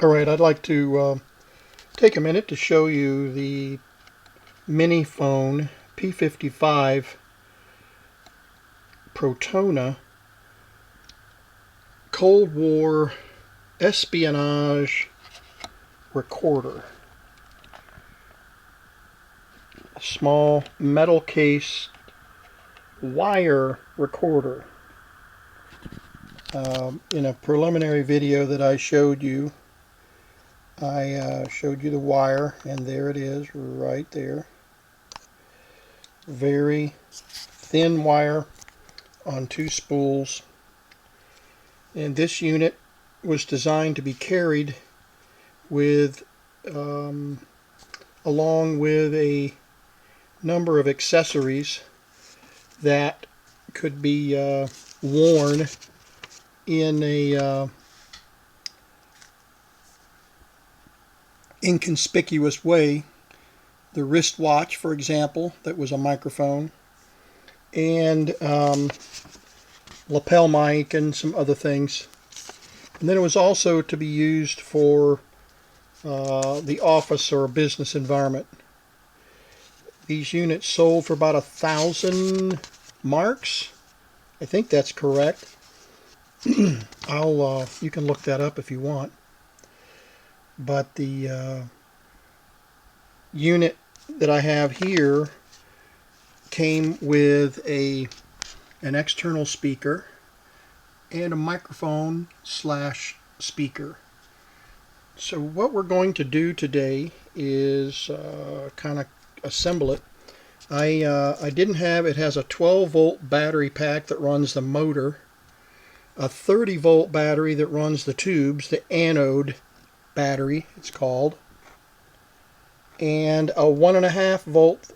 Alright, I'd like to take a minute to show you the Minifon P55 Protona Cold War espionage recorder. A small metal case wire recorder. In a preliminary video that I showed you, I showed you the wire, and there it is right there. Very thin wire on two spools. And this unit was designed to be carried with along with a number of accessories that could be worn in a inconspicuous way. The wristwatch, for example, that was a microphone, and lapel mic and some other things. And then it was also to be used for the office or business environment. These units sold for about 1,000 marks. I think that's correct. You can look that up if you want. But the unit that I have here came with an external speaker and a microphone slash speaker. So what we're going to do today is kind of assemble it. I didn't have, it has a 12-volt battery pack that runs the motor, a 30-volt battery that runs the tubes, the anode battery it's called, and a 1.5-volt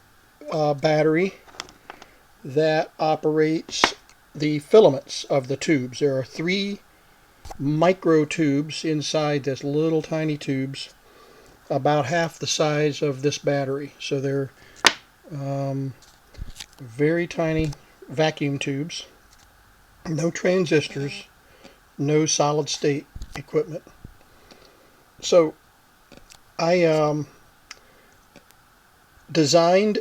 battery that operates the filaments of the tubes. There are 3 micro tubes inside this little tiny tubes, about half the size of this battery. So they're very tiny vacuum tubes. No transistors, no solid state equipment. So I designed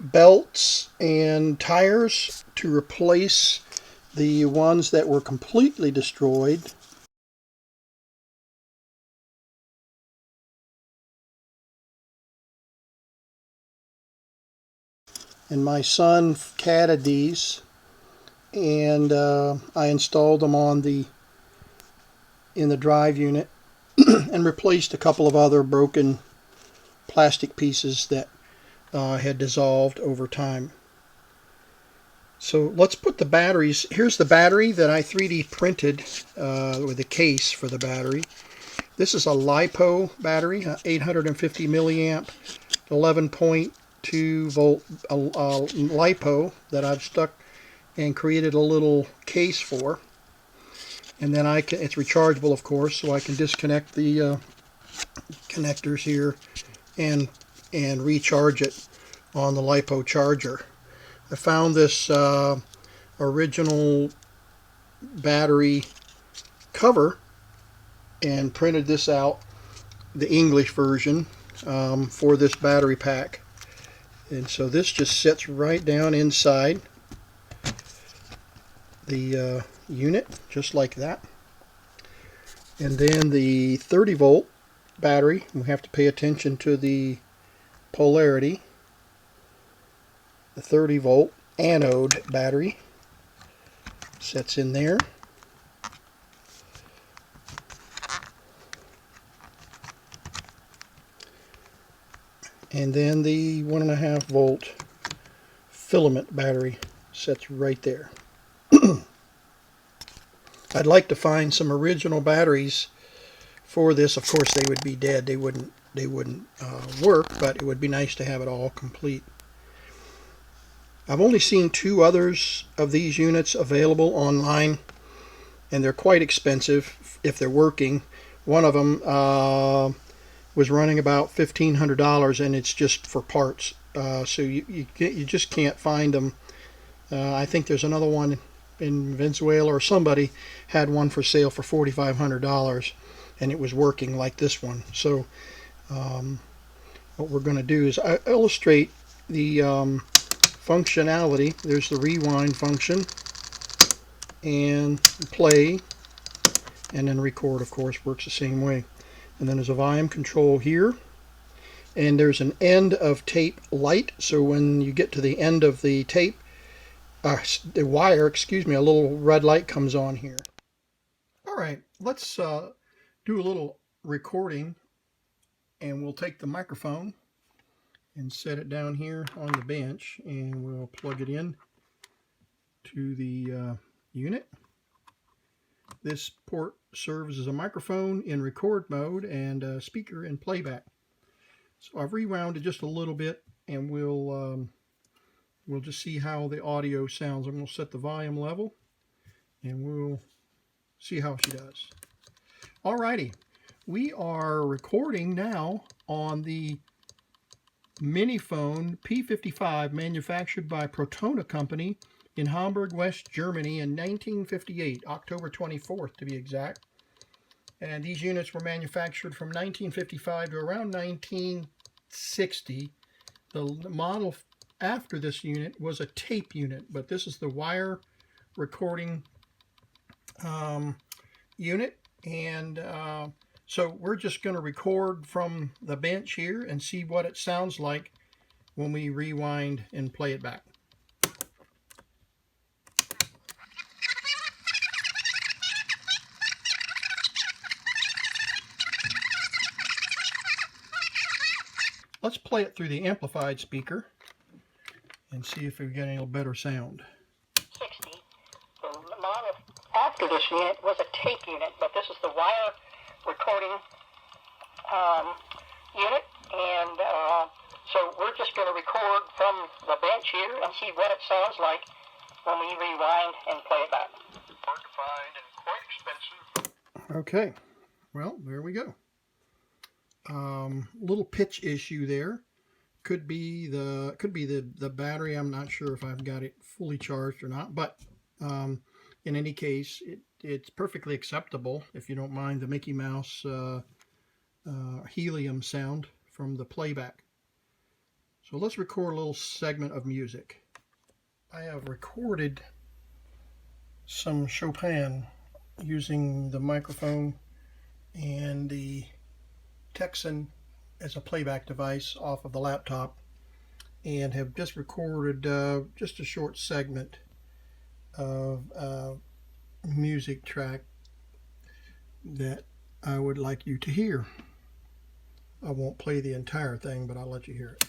belts and tires to replace the ones that were completely destroyed. And my son catted these, and I installed them on in the drive unit and replaced a couple of other broken plastic pieces that had dissolved over time. So let's put the batteries. Here's the battery that I 3D printed with a case for the battery. This is a LiPo battery, 850 milliamp, 11.2 volt LiPo that I've stuck and created a little case for. And then it's rechargeable, of course, so I can disconnect the connectors here and recharge it on the LiPo charger. I found this original battery cover and printed this out, the English version, for this battery pack. And so this just sits right down inside the unit, just like that. And then the 30-volt battery, we have to pay attention to the polarity. The 30-volt anode battery sits in there. And then the 1.5-volt filament battery sits right there. I'd like to find some original batteries for this. Of course, they would be dead. They wouldn't work, but it would be nice to have it all complete. I've only seen 2 others of these units available online, and they're quite expensive if they're working. One of them was running about $1,500, and it's just for parts. So you just can't find them. I think there's another one in Venezuela, or somebody had one for sale for $4,500. and it was working like this one. So what we're going to do is illustrate the functionality. There's the rewind function, and play, and then record, of course, works the same way. And then there's a volume control here, and there's an end of tape light, so when you get to the end of the tape, the wire, excuse me, a little red light comes on here. All right, let's do a little recording, and we'll take the microphone and set it down here on the bench, and we'll plug it in to the unit. This port serves as a microphone in record mode and a speaker in playback. So I've rewound it just a little bit, and we'll just see how the audio sounds. I'm going to set the volume level, and we'll see how she does. Alrighty, we are recording now on the Minifon P55, manufactured by Protona company in Hamburg, West Germany in 1958, October 24th to be exact. And these units were manufactured from 1955 to around 1960. The model after this unit was a tape unit, but this is the wire recording unit. And so we're just going to record from the bench here and see what it sounds like when we rewind and play it back. Let's play it through the amplified speaker and see if we get any better sound. 60. The model after this unit was a tape unit, but this is the wire recording unit, and so we're just going to record from the bench here and see what it sounds like when we rewind and play it back. Hard to find and quite expensive. Okay, well, there we go. Little pitch issue there. Could be the battery. I'm not sure if I've got it fully charged or not, but in any case, it's perfectly acceptable if you don't mind the Mickey Mouse helium sound from the playback. So let's record a little segment of music. I have recorded some Chopin using the microphone and the Texan as a playback device off of the laptop, and have just recorded just a short segment of music track that I would like you to hear. I won't play the entire thing, but I'll let you hear it.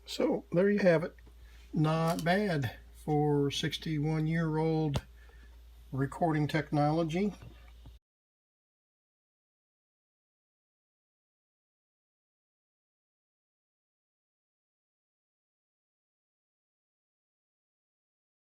So there you have it. Not bad for 61-year-old recording technology.